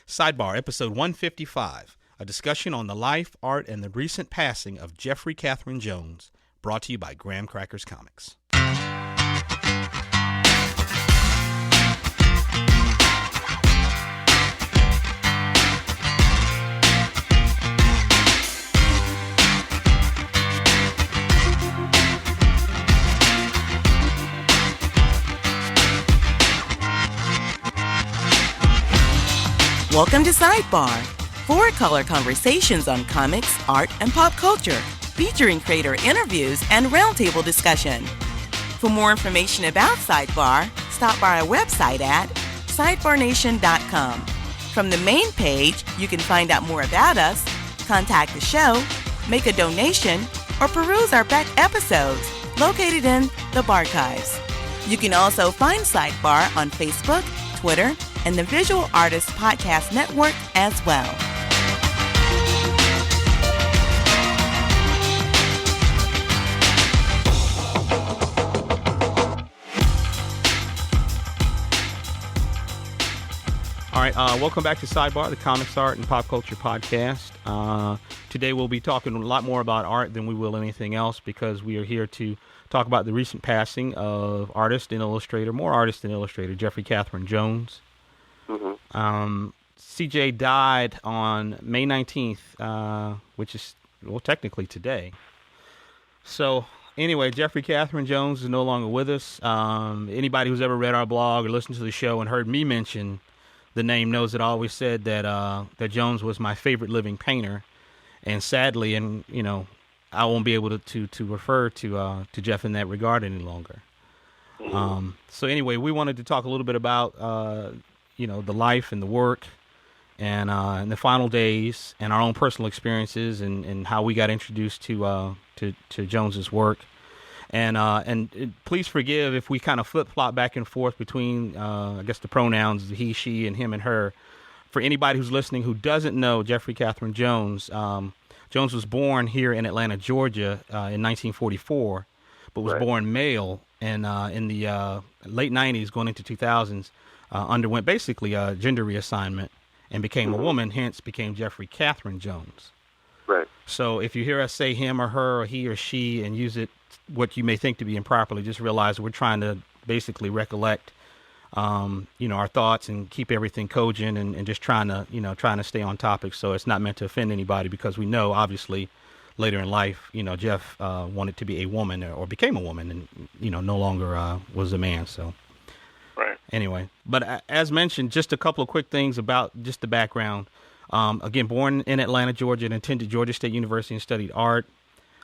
Sidebar, episode 155, a discussion on the life, art, and the recent passing of Jeffery Catherine Jones, brought to you by Graham Crackers Comics. Welcome to Sidebar, four-color conversations on comics, art, and pop culture, featuring creator interviews and roundtable discussion. For more information about Sidebar, stop by our website at sidebarnation.com. From the main page, you can find out more about us, contact the show, make a donation, or peruse our back episodes located in the Barchives. You can also find Sidebar on Facebook, Twitter, and the Visual Artists Podcast Network as well. All right, welcome back to Sidebar, the Comics, Art, and Pop Culture Podcast. Today we'll be talking a lot more about art than we will anything else, because we are here to talk about the recent passing of artist and illustrator, more artist and illustrator, Jeffery Catherine Jones. CJ died on May 19th, which is, well, technically today. So, anyway, Jeffery Catherine Jones is no longer with us. Anybody who's ever read our blog or listened to the show and heard me mention the name knows that I always said that that Jones was my favorite living painter. And sadly, and you know, I won't be able to refer to Jeff in that regard any longer. So anyway, we wanted to talk a little bit about you know, the life and the work and the final days and our own personal experiences and how we got introduced to Jones's work. And please forgive if we kind of flip-flop back and forth between, I guess, the pronouns he, she, and him and her. For anybody who's listening who doesn't know Jeffery Catherine Jones, Jones was born here in Atlanta, Georgia in 1944, but was born male. And in the late 90s, going into 2000s, underwent basically a gender reassignment and became a woman, hence became Jeffery Catherine Jones. Right. So if you hear us say him or her or he or she and use it what you may think to be improperly, just realize we're trying to basically recollect, you know, our thoughts and keep everything cogent and just trying to stay on topic. So it's not meant to offend anybody, because we know, obviously, later in life, you know, Jeff wanted to be a woman or became a woman and, you know, no longer was a man. So. Right. Anyway, but as mentioned, just a couple of quick things about just the background. Again, born in Atlanta, Georgia, and attended Georgia State University and studied art.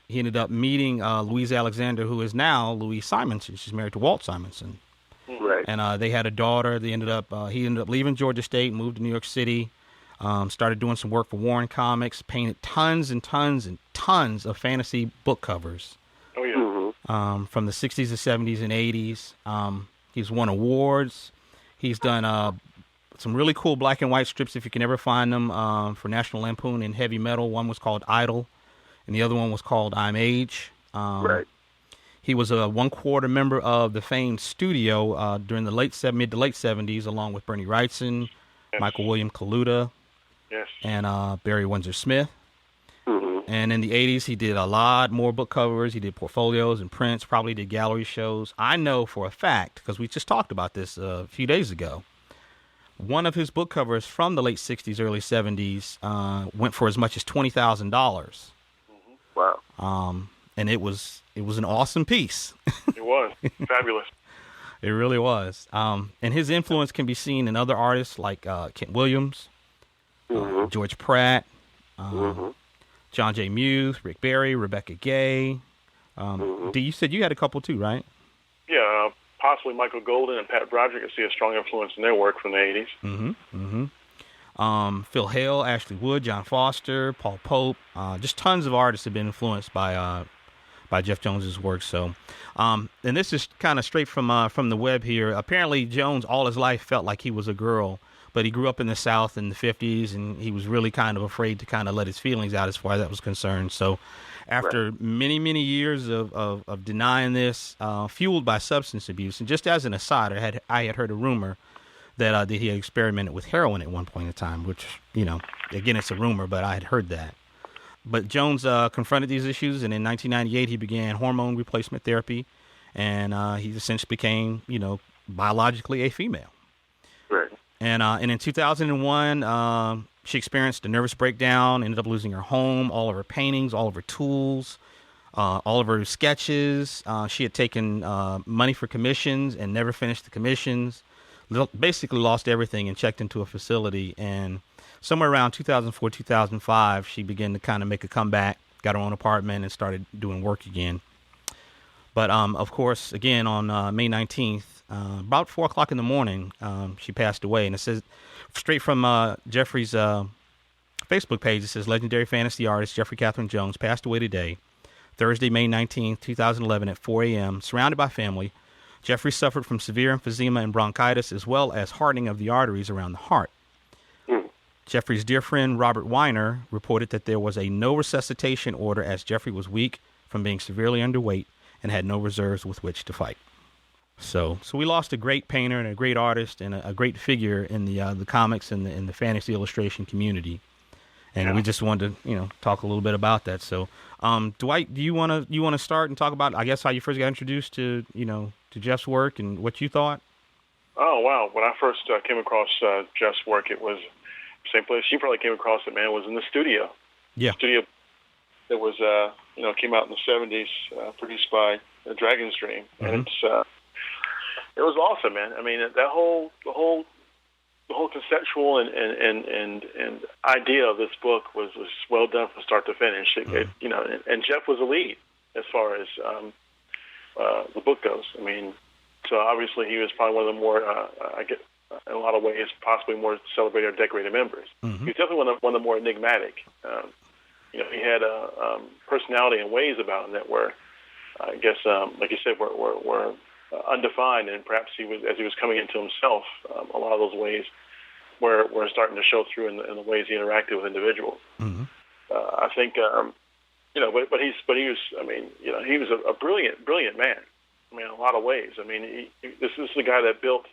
He ended up meeting Louise Alexander, who is now Louise Simonson. She's married to Walt Simonson. Right. And they had a daughter. He ended up leaving Georgia State, moved to New York City, started doing some work for Warren Comics, painted tons and tons and tons of fantasy book covers. Oh, yeah. From the 60s, the 70s, and 80s. He's won awards. He's done some really cool black and white strips, if you can ever find them, for National Lampoon and Heavy Metal. One was called Idol, and the other one was called I'm Age. Right. He was a one-quarter member of the famed Studio during the mid to late 70s, along with Bernie Wrightson, Michael William Kaluta, and Barry Windsor Smith. And in the 80s, he did a lot more book covers. He did portfolios and prints, probably did gallery shows. I know for a fact, because we just talked about this a few days ago, one of his book covers from the late 60s, early 70s went for as much as $20,000. Wow. And it was an awesome piece. It was. Fabulous. It really was. And his influence can be seen in other artists like Kent Williams, George Pratt, John J. Muse, Rick Barry, Rebecca Gay. You said you had a couple too, right? Yeah, possibly Michael Golden and Pat Broderick. I see a strong influence in their work from the 80s. Phil Hale, Ashley Wood, John Foster, Paul Pope. Just tons of artists have been influenced by Jeff Jones's work. So, and this is kind of straight from the web here. Apparently, Jones all his life felt like he was a girl, but he grew up in the South in the 50s, and he was really kind of afraid to kind of let his feelings out as far as that was concerned. So after many, many years of denying this, fueled by substance abuse, and just as an aside, I had heard a rumor that he had experimented with heroin at one point in time, which, again, it's a rumor, but I had heard that. But Jones confronted these issues, and in 1998 he began hormone replacement therapy, and he essentially became, biologically a female. Right. And in 2001, she experienced a nervous breakdown, ended up losing her home, all of her paintings, all of her tools, all of her sketches. She had taken money for commissions and never finished the commissions. Basically lost everything and checked into a facility. And somewhere around 2004, 2005, she began to kind of make a comeback, got her own apartment, and started doing work again. But, of course, again, on May 19th, about 4 o'clock in the morning, she passed away. And it says, straight from Jeffrey's Facebook page, it says, legendary fantasy artist Jeffery Catherine Jones passed away today, Thursday, May 19th, 2011 at 4 a.m., surrounded by family. Jeffrey suffered from severe emphysema and bronchitis, as well as hardening of the arteries around the heart. Jeffrey's dear friend Robert Weiner reported that there was a no resuscitation order as Jeffrey was weak from being severely underweight and had no reserves with which to fight. So we lost a great painter and a great artist and a great figure in the comics and the fantasy illustration community. And we just wanted to, talk a little bit about that. So, Dwight, do you want to start and talk about, I guess, how you first got introduced to Jeff's work and what you thought? Oh, wow. When I first came across Jeff's work, it was the same place you probably came across it, man. It was in the studio. Yeah. The studio that was, came out in the 70s, produced by Dragon's Dream. Mm-hmm. And it was awesome, man. I mean, the whole conceptual and idea of this book was well done from start to finish. And Jeff was the lead as far as the book goes. I mean, so obviously he was probably one of the more, in a lot of ways, possibly more celebrated or decorated members. Mm-hmm. He was definitely one of the more enigmatic. He had a personality and ways about him that were, I guess, like you said, were undefined, and perhaps as he was coming into himself, a lot of those ways were starting to show through in the ways he interacted with individuals. Mm-hmm. I think, but he was, I mean, he was a brilliant man. I mean, in a lot of ways. I mean, this is the guy that built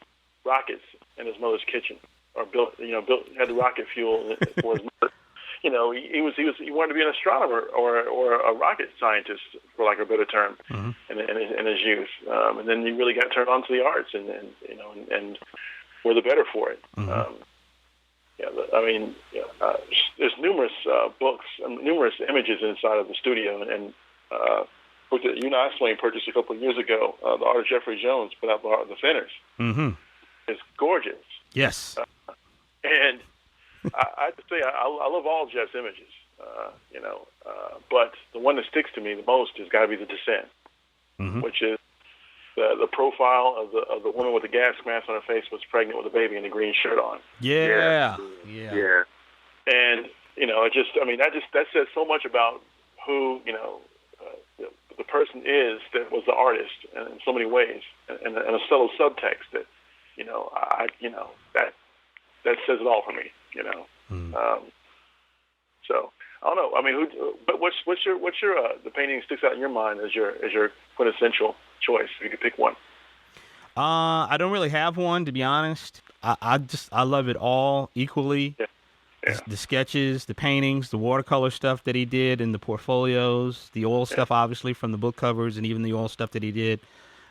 rockets in his mother's kitchen, or had the rocket fuel for his mother. He wanted to be an astronomer or a rocket scientist, for lack of a better term, mm-hmm. in his youth. And then he really got turned on to the arts, and were the better for it. Mm-hmm. There's numerous books, numerous images inside of the studio, and book that you and I, Swain, purchased a couple of years ago, The Art of Jeffery Jones, put out by the Thinners. Mm-hmm. It's gorgeous. Yes. And I have to say, I love all Jeff's images, but the one that sticks to me the most has got to be The Descent, mm-hmm. which is the profile of the woman with the gas mask on her face was pregnant with a baby and a green shirt on. Yeah. And that says so much about who the person is that was the artist, in so many ways, and a subtle subtext that that says it all for me. So I don't know. I mean, but what's your the painting that sticks out in your mind as your quintessential choice, if you could pick one? I don't really have one, to be honest. I love it all equally. Yeah. The sketches, the paintings, the watercolor stuff that he did in the portfolios, the oil stuff, obviously, from the book covers, and even the oil stuff that he did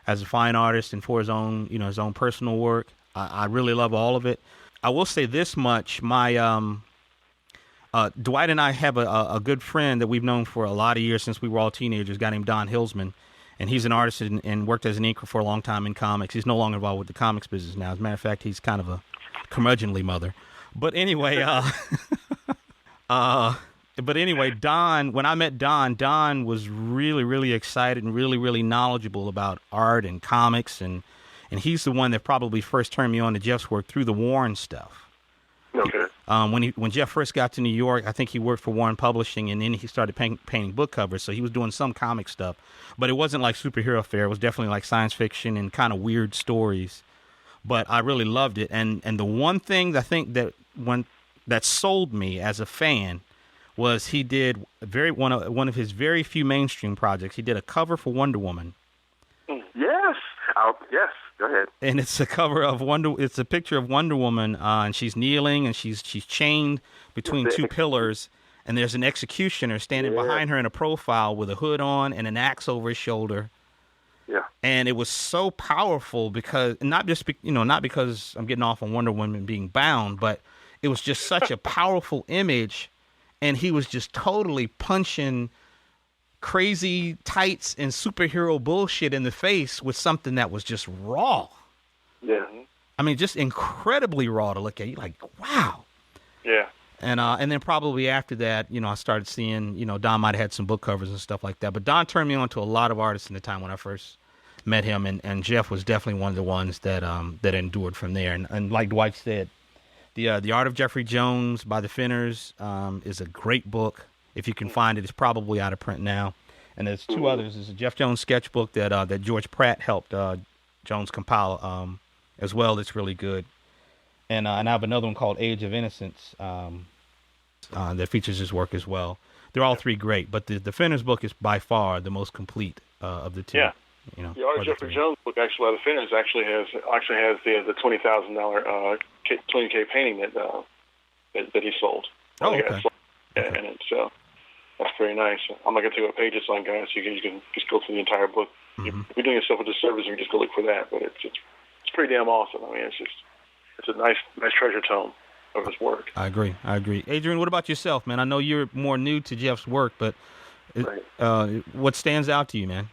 as a fine artist and for his own, his own personal work. I really love all of it. I will say this much: my Dwight and I have a good friend that we've known for a lot of years since we were all teenagers, a guy named Don Hilsman, and he's an artist and worked as an inker for a long time in comics. He's no longer involved with the comics business now. As a matter of fact, he's kind of a curmudgeonly mother. But anyway, Don, when I met Don was really, really excited and really, really knowledgeable about art and comics, and he's the one that probably first turned me on to Jeff's work through the Warren stuff. Okay. When Jeff first got to New York, I think he worked for Warren Publishing, and then he started painting book covers. So he was doing some comic stuff, but it wasn't like superhero fare. It was definitely like science fiction and kind of weird stories. But I really loved it, and the one thing I think that sold me as a fan was he did one of his very few mainstream projects. He did a cover for Wonder Woman. Yes, Yes, go ahead. And it's a cover of It's a picture of Wonder Woman, and she's kneeling, and she's chained between two pillars, and there's an executioner standing behind her in a profile with a hood on and an axe over his shoulder. Yeah. And it was so powerful because not because I'm getting off on Wonder Woman being bound, but it was just such a powerful image, and he was just totally punching crazy tights and superhero bullshit in the face with something that was just raw. Yeah. I mean, just incredibly raw to look at. You're like, wow. Yeah. And then probably after that, I started seeing, Don might have had some book covers and stuff like that. But Don turned me on to a lot of artists in the time when I first met him, and Jeff was definitely one of the ones that endured from there. And like Dwight said, the Art of Jeffery Jones by the Finners is a great book. If you can find it, it's probably out of print now. And there's two others. There's a Jeff Jones sketchbook that George Pratt helped Jones compile as well. It's really good. And I have another one called Age of Innocence that features his work as well. They're all three great, but the Finners book is by far the most complete of the two. Yeah. The Art of Jeffery Jones book, actually, by the Finners, actually has the $20,000 20K painting that he sold. Oh, okay. And it's that's very nice. I'm not going to tell you what page it's on, guys. You can just go through the entire book. You're doing yourself a disservice if you just go look for that. But it's pretty damn awesome. I mean, it's a nice treasure tome of his work. I agree. Adrian, what about yourself, man? I know you're more new to Jeff's work, but what stands out to you, man?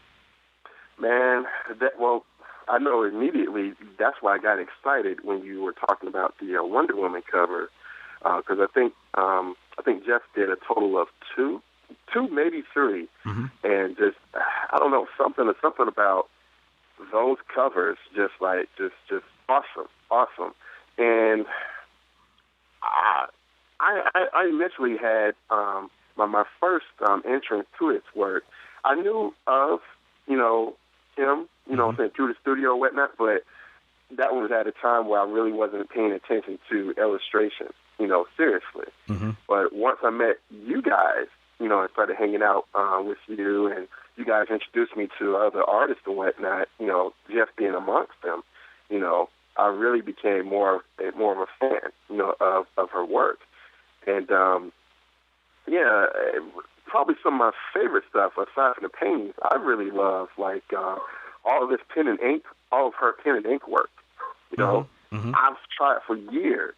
Man, I know immediately. That's why I got excited when you were talking about the Wonder Woman cover, because I think Jeff did a total of two, maybe three, and just I don't know, something about those covers, just awesome. And I initially had my first entrance to its work. I knew of him, through the studio and whatnot, but that was at a time where I really wasn't paying attention to illustration, seriously. But once I met you guys, and started hanging out with you, and you guys introduced me to other artists and whatnot, Jeff being amongst them, I really became more of a fan, of her work. And, probably some of my favorite stuff, aside from the paintings, I really love, all of this pen and ink, all of her pen and ink work. I've tried for years,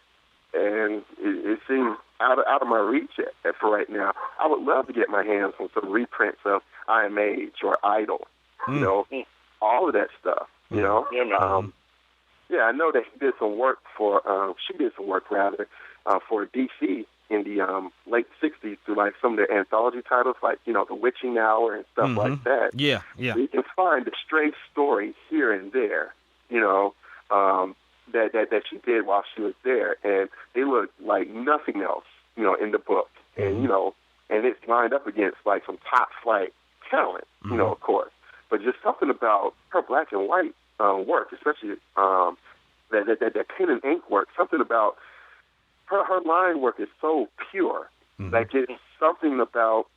and it seems out of my reach for right now. I would love to get my hands on some reprints of I Am Age or Idol, all of that stuff, Yeah, man. I know that she did some work for DC in the late 60s through some of the anthology titles, The Witching Hour and stuff like that. Yeah. You can find a stray story here and there, that she did while she was there, and they look like nothing else, in the book, and and it's lined up against some top flight talent, of course, but just something about her black and white work, especially that pen and ink work, something about her line work is so pure. It's something about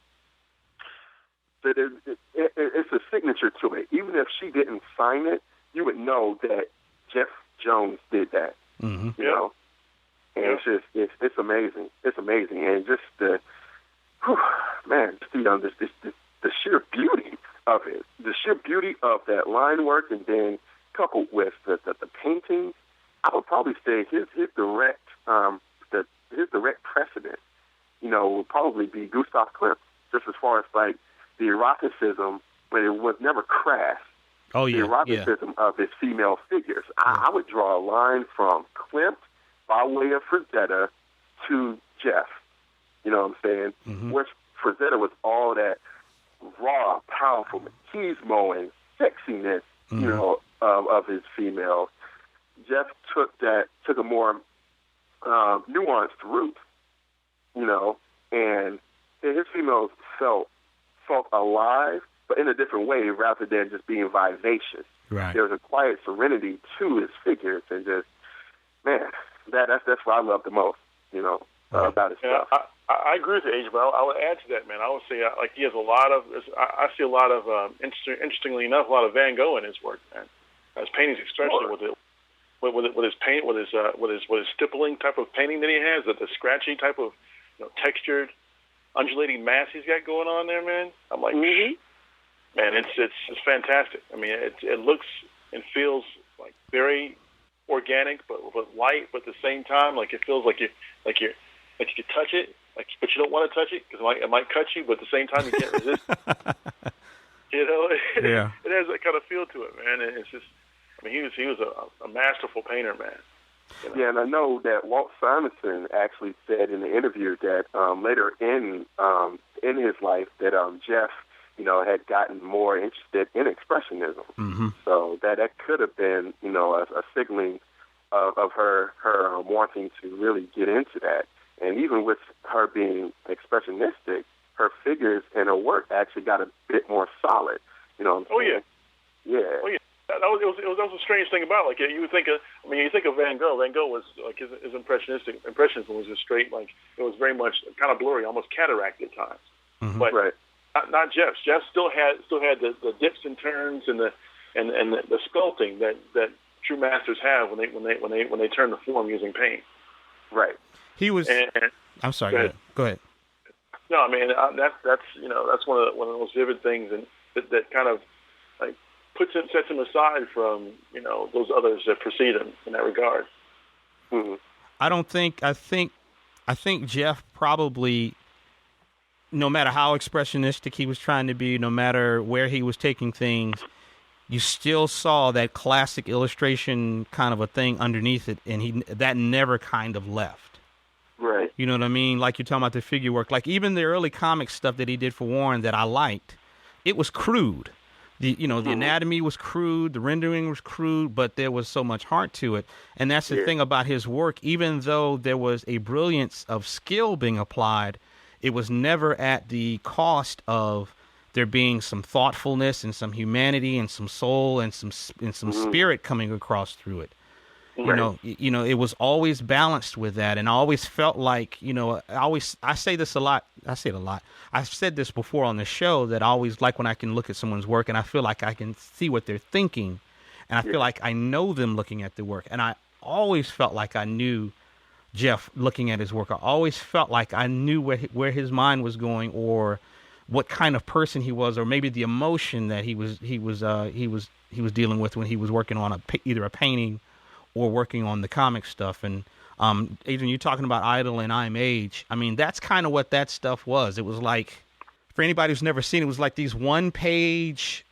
that it's a signature to it. Even if she didn't sign it, you would know that Jeff Jones did that. And it's amazing. It's amazing, and just the sheer beauty of it, the sheer beauty of that line work, and then coupled with the painting, I would probably say his direct precedent, would probably be Gustav Klimt, just as far as the eroticism, but it was never crass. Oh yeah, the eroticism of his female figures. I would draw a line from Klimt by way of Frazetta to Jeff. You know what I'm saying? Which Frazetta was all that raw, powerful machismo and sexiness, of his females. Jeff took a more nuanced route, and his females felt alive, but in a different way, rather than just being vivacious. Right. There was a quiet serenity to his figures, and just, man, that's what I love the most, about his stuff. I agree with you, Age, but I would add to that, man. I would say, he has a lot of, I see a lot of, interestingly enough, a lot of Van Gogh in his work, man. his paintings, especially with his stippling type of painting that he has, the scratchy type of textured, undulating mass he's got going on there, man. I'm like, man, it's fantastic. I mean, it looks and feels like very organic, but light, but at the same time, like it feels like you could touch it, but you don't want to touch it because it might cut you, but at the same time you can't resist. Yeah. It has that kind of feel to it, man. And it's just, I mean, he was a masterful painter, man. Yeah, and I know that Walt Simonson actually said in the interview that later in his life that Jeff, had gotten more interested in expressionism. Mm-hmm. So that could have been, a signaling of her wanting to really get into that. And even with her being expressionistic, her figures and her work actually got a bit more solid. You know what I'm saying? Yeah. Oh yeah. That was a strange thing about it. Like you think of Van Gogh. Van Gogh was like his impressionism was just straight, like it was very much kind of blurry, almost cataract at times. Mm-hmm. But right. not Jeff. Jeff still had the dips and turns and the sculpting that true masters have when they turn the form using paint. Right. He was. I'm sorry. Go ahead. No, I mean that's one of the most vivid things, and that kind of like sets him aside from those others that precede him in that regard. Mm-hmm. I think Jeff probably, no matter how expressionistic he was trying to be, no matter where he was taking things, you still saw that classic illustration kind of a thing underneath it, and that never kind of left. Right. You know what I mean? Like you're talking about the figure work. Like even the early comic stuff that he did for Warren that I liked, it was crude. The anatomy was crude, the rendering was crude, but there was so much heart to it. And that's the thing about his work. Even though there was a brilliance of skill being applied, it was never at the cost of there being some thoughtfulness and some humanity and some soul and some spirit coming across through it. Right. It was always balanced with that, and I always felt like, I say this a lot. I say it a lot. I've said this before on the show that I always like when I can look at someone's work and I feel like I can see what they're thinking, and I feel like I know them looking at the work. And I always felt like I knew Jeff looking at his work. I always felt like I knew where his mind was going, or what kind of person he was, or maybe the emotion that he was dealing with when he was working on either a painting or working on the comic stuff. And Adrian, you're talking about Idol and I'm Age. I mean, that's kind of what that stuff was. It was like, for anybody who's never seen it, was like these one-page,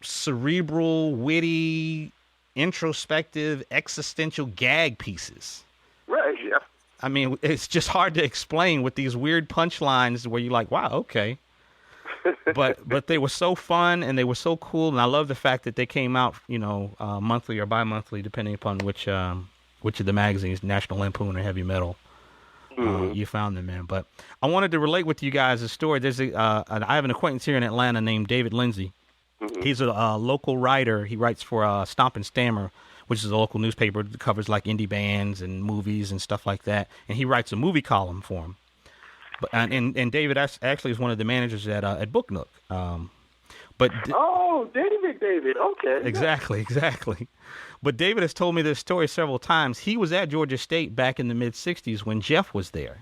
cerebral, witty, introspective, existential gag pieces. Right, yeah. I mean, it's just hard to explain with these weird punchlines where you're like, wow, okay. But they were so fun and they were so cool, and I love the fact that they came out, monthly or bi-monthly, depending upon which of the magazines, National Lampoon or Heavy Metal, you found them in. But I wanted to relate with you guys a story. There's I have an acquaintance here in Atlanta named David Lindsay. Mm-hmm. He's a local writer. He writes for Stomp and Stammer, which is a local newspaper that covers like indie bands and movies and stuff like that. And he writes a movie column for him. But and David actually is one of the managers at Book Nook. David, okay. Exactly. But David has told me this story several times. He was at Georgia State back in the mid-'60s when Jeff was there.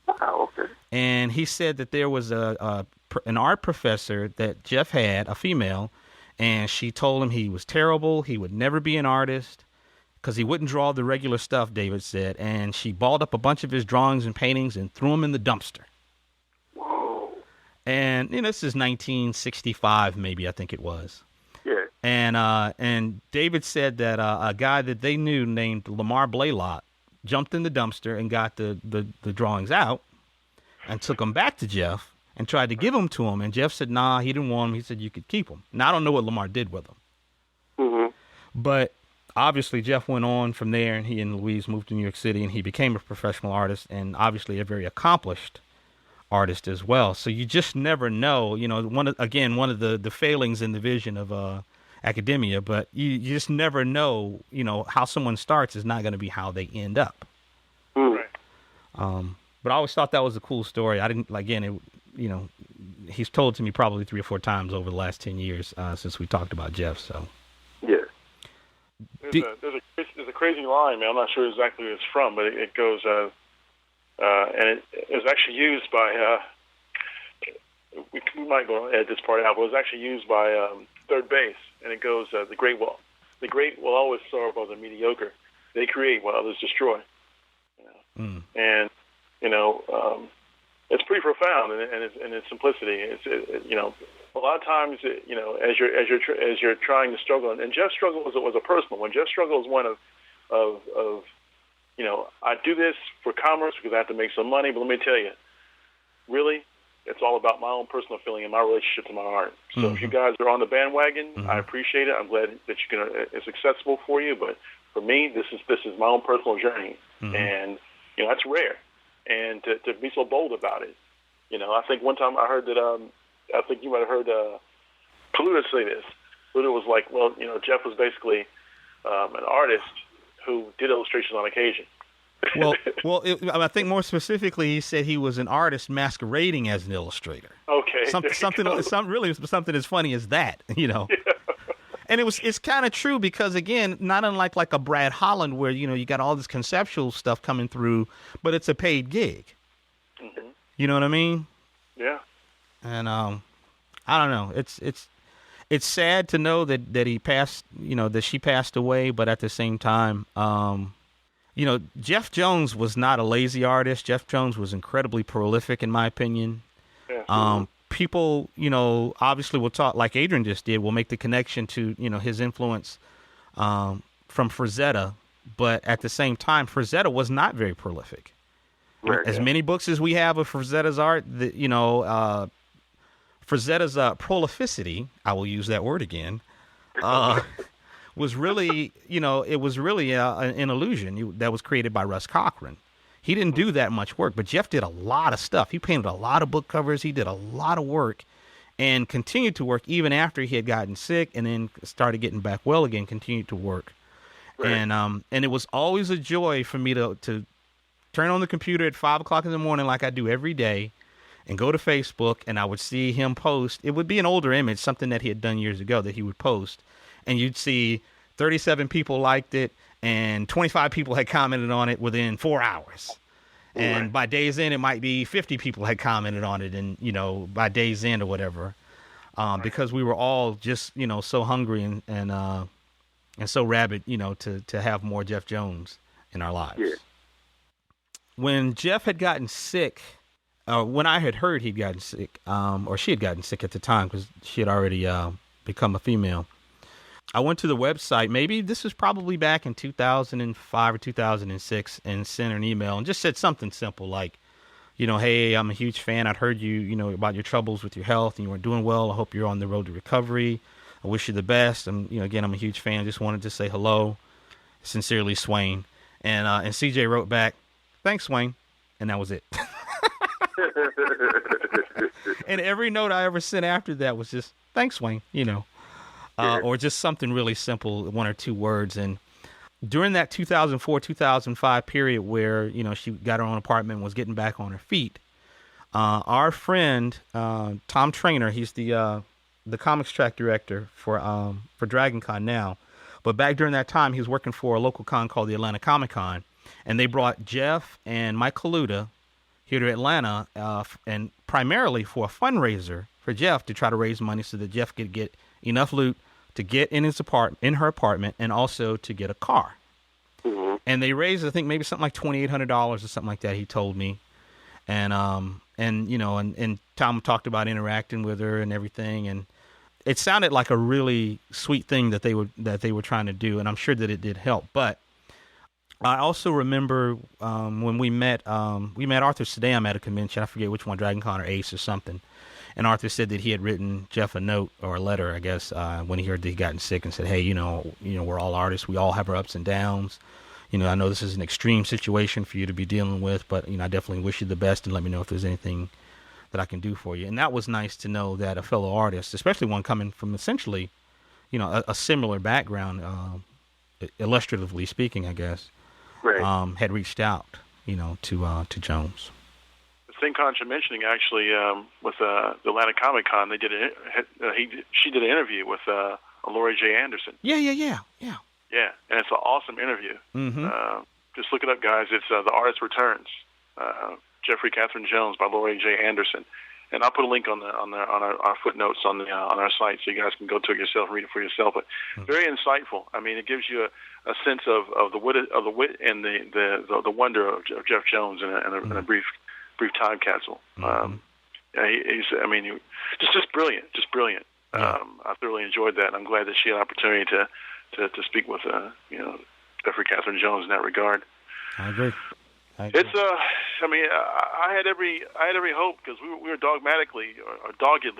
Oh, okay. And he said that there was an art professor that Jeff had, a female, and she told him he was terrible, he would never be an artist, because he wouldn't draw the regular stuff, David said, and she balled up a bunch of his drawings and paintings and threw them in the dumpster. Whoa. And, this is 1965, maybe, I think it was. Yeah. And David said that a guy that they knew named Lamar Blaylock jumped in the dumpster and got the drawings out and took them back to Jeff and tried to give them to him. And Jeff said, nah, he didn't want them. He said you could keep them. Now, I don't know what Lamar did with them. Mm-hmm. But obviously, Jeff went on from there, and he and Louise moved to New York City, and he became a professional artist and obviously a very accomplished artist as well. So you just never know, one of the failings in the vision of academia, but you just never know, how someone starts is not going to be how they end up. Right. But I always thought that was a cool story. I didn't, he's told it to me probably 3 or 4 times over the last 10 years since we talked about Jeff. So. Yeah. There's a crazy line, man. I'm not sure exactly who it's from, but it goes, and it was actually used by. We might go edit this part out, but it was actually used by third base, and it goes, the great will always soar above the mediocre. They create while others destroy. And it's pretty profound in its simplicity. A lot of times, as you're trying to struggle, and Jeff's struggle was a personal one. Jeff's struggle is one of I do this for commerce because I have to make some money, but let me tell you, really, it's all about my own personal feeling and my relationship to my art. So if you guys are on the bandwagon, I appreciate it. I'm glad that it's accessible for you. But for me, this is my own personal journey, and that's rare. And to be so bold about it, I think one time I heard that I think you might have heard Kaluta say this. Kaluta was like, well, Jeff was basically an artist who did illustrations on occasion. I think more specifically, he said he was an artist masquerading as an illustrator. Okay, something as funny as that, Yeah. And it's kind of true because, again, not unlike like a Brad Holland where you got all this conceptual stuff coming through, but it's a paid gig. You know what I mean? Yeah. And I don't know. It's sad to know that he passed. That she passed away, but at the same time. Jeff Jones was not a lazy artist. Jeff Jones was incredibly prolific, in my opinion. Yeah. People, obviously will talk, like Adrian just did, will make the connection to, his influence from Frazetta. But at the same time, Frazetta was not very prolific. Right, as many books as we have of Frazetta's art, Frazetta's prolificity, I will use that word again, was really, it was really an illusion that was created by Russ Cochran. He didn't do that much work, but Jeff did a lot of stuff. He painted a lot of book covers. He did a lot of work and continued to work even after he had gotten sick and then started getting back well again, continued to work. Right. And it was always a joy for me to turn on the computer at 5 o'clock in the morning like I do every day and go to Facebook, and I would see him post. It would be an older image, something that he had done years ago that he would post. And you'd see 37 people liked it, and 25 people had commented on it within 4 hours. And by day's end, it might be 50 people had commented on it, and, by day's end or whatever, because we were all just, so hungry and so rabid, to have more Jeff Jones in our lives. Yeah. When Jeff had gotten sick, when I had heard he'd gotten sick, or she had gotten sick at the time because she had already become a female, I went to the website, maybe this was probably back in 2005 or 2006, and sent her an email and just said something simple like, hey, I'm a huge fan. I'd heard you, about your troubles with your health and you weren't doing well. I hope you're on the road to recovery. I wish you the best. And, again, I'm a huge fan. Just wanted to say hello. Sincerely, Swain. And CJ wrote back, thanks, Swain. And that was it. And every note I ever sent after that was just, thanks, Swain, or just something really simple, one or two words. And during that 2004, 2005 period where, she got her own apartment and was getting back on her feet, our friend, Tom Trainer, he's the comics track director for Dragon Con now. But back during that time, he was working for a local con called the Atlanta Comic Con. And they brought Jeff and Mike Kaluta here to Atlanta, and primarily for a fundraiser for Jeff to try to raise money so that Jeff could get enough loot to get in her apartment, and also to get a car. Mm-hmm. And they raised, I think, maybe something like $2,800 or something like that. He told me, and Tom talked about interacting with her and everything, and it sounded like a really sweet thing that they were trying to do, and I'm sure that it did help. But I also remember when we met Arthur Sadam at a convention. I forget which one, Dragon Con or Ace or something. And Arthur said that he had written Jeff a note or a letter, I guess, when he heard that he gotten sick, and said, hey, we're all artists. We all have our ups and downs. I know this is an extreme situation for you to be dealing with, but, I definitely wish you the best, and let me know if there's anything that I can do for you. And that was nice to know that a fellow artist, especially one coming from essentially, a similar background, illustratively speaking, I guess, right, had reached out, to Jones. ThinkCon you're mentioning, actually, with the Atlanta Comic Con, they did she did an interview with Laurie J. Anderson. Yeah. Yeah, and it's an awesome interview. Mm-hmm. Just look it up, guys. It's The Artist Returns. Jeffery Catherine Jones by Laurie J. Anderson. And I'll put a link on our footnotes on our site, so you guys can go to it yourself and read it for yourself. But very insightful. I mean, it gives you a sense of the wit and the wonder of Jeff Jones in a brief time capsule. He's just brilliant, brilliant. Yeah. I thoroughly enjoyed that. I'm glad that she had an opportunity to speak with Jeffery Catherine Jones in that regard. I agree. It's I had every hope, because we were doggedly,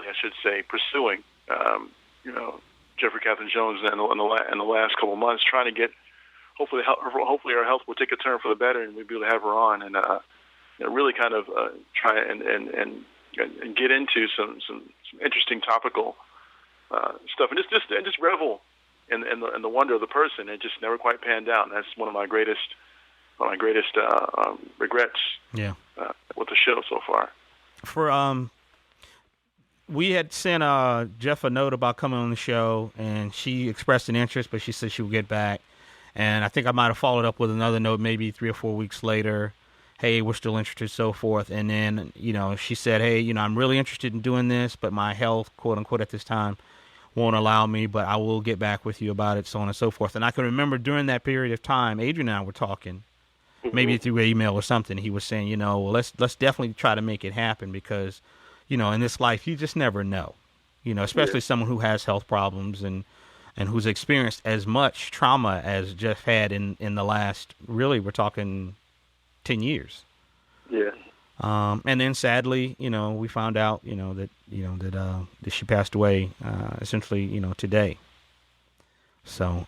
I should say, pursuing Jeffery Catherine Jones in the last couple of months, trying to get hopefully her health will take a turn for the better, and we'll be able to have her on and really kind of try and get into some interesting topical stuff, and just revel in the wonder of the person. It just never quite panned out, and that's one of my greatest regrets. Yeah. With the show so far. We had sent Jeff a note about coming on the show, and she expressed an interest, but she said she would get back. And I think I might have followed up with another note maybe 3 or 4 weeks later. Hey, we're still interested, so forth. And then, she said, hey, I'm really interested in doing this, but my health, quote unquote, at this time won't allow me, but I will get back with you about it, so on and so forth. And I can remember during that period of time, Adrian and I were talking, maybe through email or something. He was saying, well, let's definitely try to make it happen, because, in this life, you just never know, especially someone who has health problems and who's experienced as much trauma as Jeff had in the last, really, we're talking 10 years. Yeah. And then sadly, we found out, that she passed away, essentially, today. So,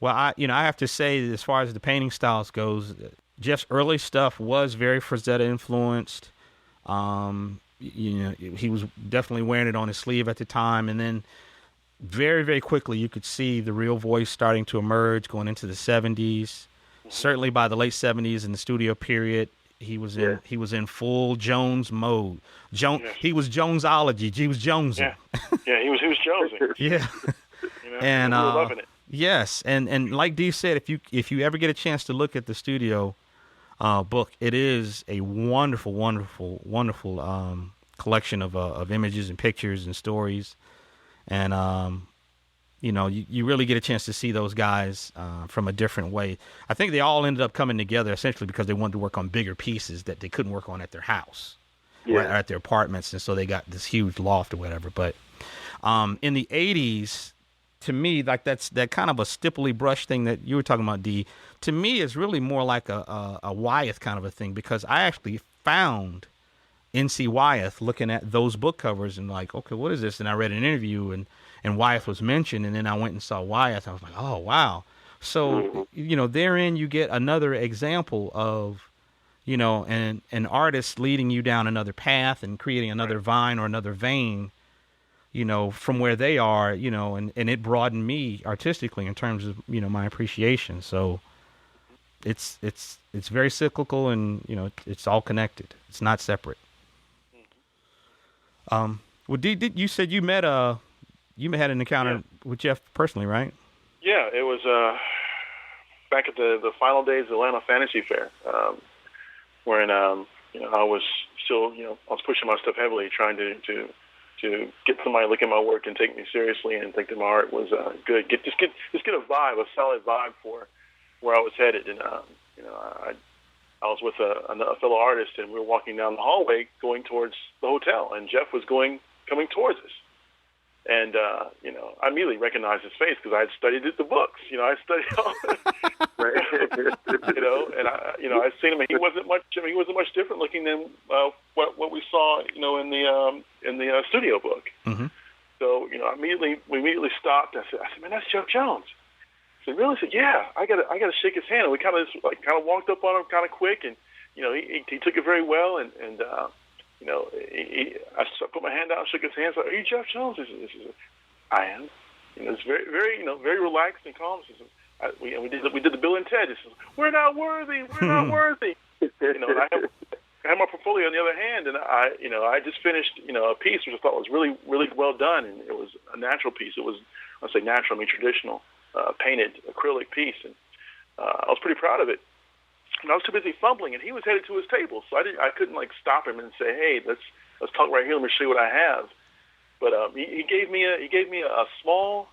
well, I have to say that as far as the painting styles goes, Jeff's early stuff was very Frazetta influenced. He was definitely wearing it on his sleeve at the time, and then very, very quickly you could see the real voice starting to emerge going into the 70s. Certainly by the late 70s in the studio period, he was in full Jones mode. He was Jonesology. He was Jonesing. Yeah, he was Jonesing. Yeah. And we were loving it. Yes, and like Dee said, if you ever get a chance to look at the studio book, it is a wonderful, wonderful, wonderful collection of images and pictures and stories, and you really get a chance to see those guys from a different way. I think they all ended up coming together essentially because they wanted to work on bigger pieces that they couldn't work on at their house or at their apartments, and so they got this huge loft or whatever. But in the 80s, to me, like that kind of a stipply brush thing that you were talking about, Dee, to me is really more like a Wyeth kind of a thing, because I actually found N.C. Wyeth looking at those book covers and like, okay, what is this? And I read an interview and Wyeth was mentioned, and then I went and saw Wyeth. I was like, oh, wow. So, therein you get another example of, an artist leading you down another path and creating another vine or another vein, from where they are, and it broadened me artistically in terms of, my appreciation. So it's very cyclical, and, it's all connected. It's not separate. Well, Dee, you said you had an encounter with Jeff personally, right? Yeah, it was back at the final days of the Atlanta Fantasy Fair, wherein I was still, I was pushing my stuff heavily, trying to get somebody to look at my work and take me seriously and think that my art was good. Just get a vibe, a solid vibe for where I was headed. And I was with a fellow artist, and we were walking down the hallway going towards the hotel, and Jeff was coming towards us. And, I immediately recognized his face because I had studied the books. I studied all and I'd seen him, and he wasn't much different looking than what we saw, in the studio book. Mm-hmm. So, we immediately stopped. I said, man, that's Jeff Jones. He really? I said, yeah, I got to shake his hand. And we kind of walked up on him kind of quick, and he took it very well, and I put my hand out and shook his hand. So, are you Jeff Jones? He said, I am. It's very, very, very relaxed and calm. He said, we did the Bill and Ted. He said, we're not worthy. We're not worthy. And I had my portfolio on the other hand, and I just finished, a piece which I thought was really, really well done, and it was a natural piece. It was, I say natural, I mean traditional, painted acrylic piece, and I was pretty proud of it. And I was too busy fumbling, and he was headed to his table, so I couldn't like stop him and say, "Hey, let's talk right here. Let me show you what I have." But he gave me a small,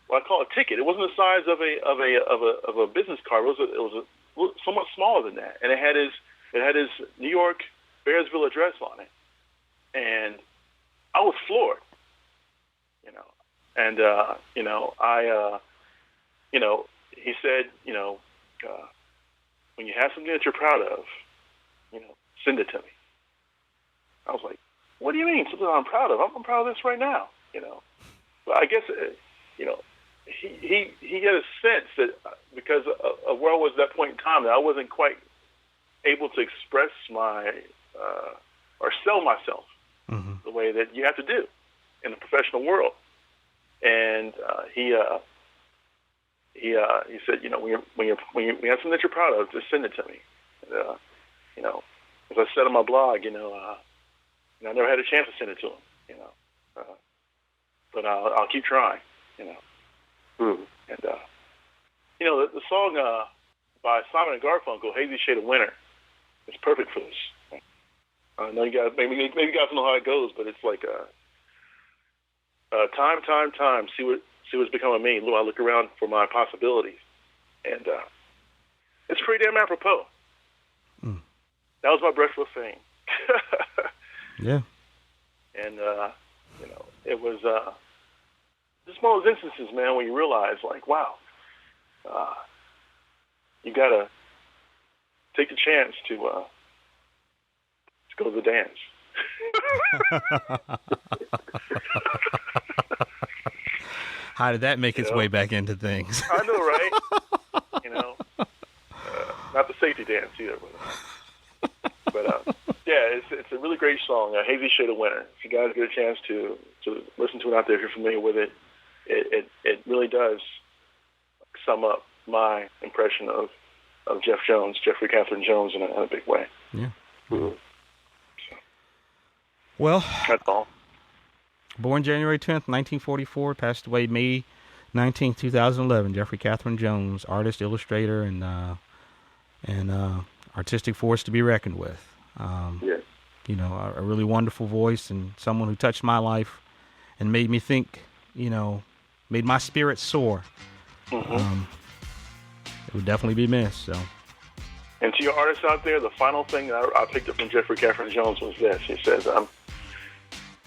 what I call a ticket. It wasn't the size of a business card. It was somewhat smaller than that, and it had his New York Bearsville address on it, and I was floored, And he said, when you have something that you're proud of, send it to me. I was like, what do you mean something I'm proud of? I'm proud of this right now, But I guess, he had a sense that because of where I was at that point in time, that I wasn't quite able to express or sell myself the way that you have to do in the professional world. And he said, when you have something that you're proud of, just send it to me. And, as I said on my blog, I never had a chance to send it to him, but I'll keep trying, And the song by Simon and Garfunkel, "Hazy Shade of Winter," is perfect for this. I know you guys maybe you guys know how it goes, but it's like time, see what's become of me. I look around for my possibilities, and it's pretty damn apropos. That was my breath for fame. Yeah. And it was just one of those instances, man, when you realize, like, wow, you gotta take the chance to go to the dance. How did that make its way back into things? I know, right? Not the safety dance either. But yeah, it's a really great song, "Hazy Shade of Winter." If you guys get a chance to listen to it out there, if you're familiar with it, it really does sum up my impression of Jeffery Catherine Jones in a big way. Yeah. Well, that's all. Born January 10th, 1944, passed away May 19th, 2011. Jeffery Catherine Jones, artist, illustrator, and artistic force to be reckoned with. Yes. A really wonderful voice and someone who touched my life and made me think, made my spirit soar. It would definitely be missed. So. And to your artists out there, the final thing that I picked up from Jeffery Catherine Jones was this. He says,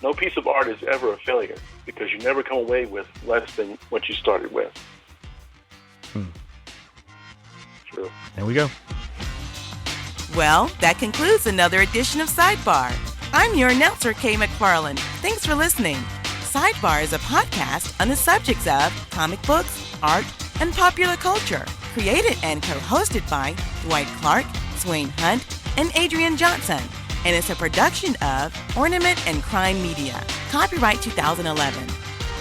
no piece of art is ever a failure because you never come away with less than what you started with. True. There we go. Well, that concludes another edition of Sidebar. I'm your announcer, Kay McFarland. Thanks for listening. Sidebar is a podcast on the subjects of comic books, art, and popular culture. Created and co-hosted by Dwight Clark, Swain Hunt, and Adrian Johnson. And it's a production of Ornament and Cryme Media. Copyright 2011.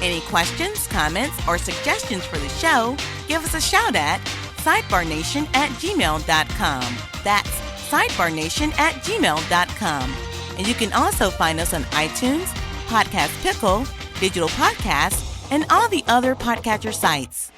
Any questions, comments, or suggestions for the show, give us a shout at sidebarnation@gmail.com. That's sidebarnation@gmail.com. And you can also find us on iTunes, Podcast Pickle, Digital Podcasts, and all the other podcatcher sites.